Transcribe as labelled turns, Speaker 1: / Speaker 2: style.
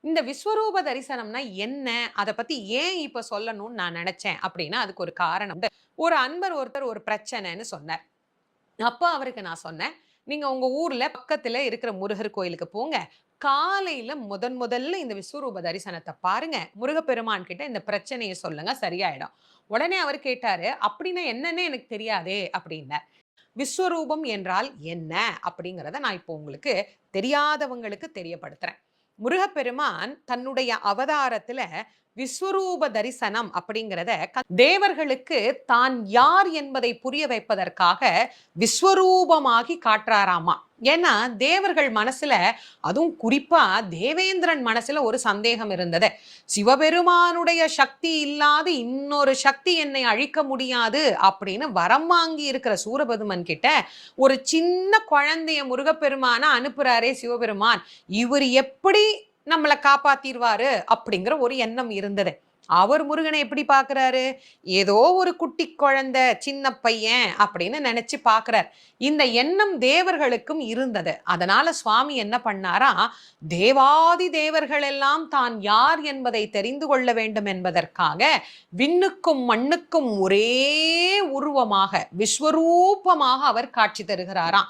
Speaker 1: இந்த விஸ்வரூப தரிசனம்னா என்ன? அத பத்தி ஏன் இப்ப சொல்லணும்னு நான் நெனச்சேன் அப்டின்னா, அதுக்கு ஒரு காரணம் உண்டு. ஒரு அன்பர் ஒருத்தர் ஒரு பிரச்சனைன்னு சொன்னார். அப்ப அவருக்கு நான் சொன்னேன், "நீங்க உங்க ஊர்ல பக்கத்துல இருக்கிற முருகர் கோயிலுக்கு போங்க. காலையில முதல்ல இந்த விஸ்வரூப தரிசனத்த பாருங்க. முருகப்பெருமான் கிட்ட இந்த பிரச்சனைய சொல்லுங்க சரியாயிடும்." உடனே அவரு கேட்டாரு, "அப்டின்னா என்னன்னே எனக்கு தெரியாதே" அப்டின்னார். விஸ்வரூபம் என்றால் என்ன? அப்படிங்கிறத நான் இப்போ உங்களுக்கு தெரியாதவங்களுக்கு தெரியப்படுத்துறேன். முருகப்பெருமான் தன்னுடைய அவதாரத்துல விஸ்வரூப தரிசனம் அப்படிங்கிறத தேவர்களுக்கு தான் யார் என்பதை புரிய வைப்பதற்காக விஸ்வரூபமாகி காட்டுறாராமா. ஏன்னா தேவர்கள் மனசுல, அதுவும் குறிப்பா தேவேந்திரன் மனசுல ஒரு சந்தேகம் இருந்தது. சிவபெருமானுடைய சக்தி இல்லாத இன்னொரு சக்தி என்னை அழிக்க முடியாது அப்படின்னு வரம் வாங்கி இருக்கிற சூரபதுமன் கிட்ட ஒரு சின்ன குழந்தைய முருகப்பெருமான அனுப்புறாரே சிவபெருமான், இவர் எப்படி நம்மள காப்பாத்திருவாரு அப்படிங்கிற ஒரு எண்ணம் இருந்தது. அவர் முருகனை எப்படி பார்க்கிறாரு? ஏதோ ஒரு குட்டி குழந்தை, சின்ன பையன் அப்படின்னு நினைச்சு பார்க்கிறார். இந்த எண்ணம் தேவர்களுக்கும் இருந்தது. அதனால சுவாமி என்ன பண்ணாரா, தேவாதி தேவர்கள் எல்லாம் தான் யார் என்பதை தெரிந்து கொள்ள வேண்டும் என்பதற்காக விண்ணுக்கும் மண்ணுக்கும் ஒரே உருவமாக, விஸ்வரூபமாக அவர் காட்சி தருகிறாராம்.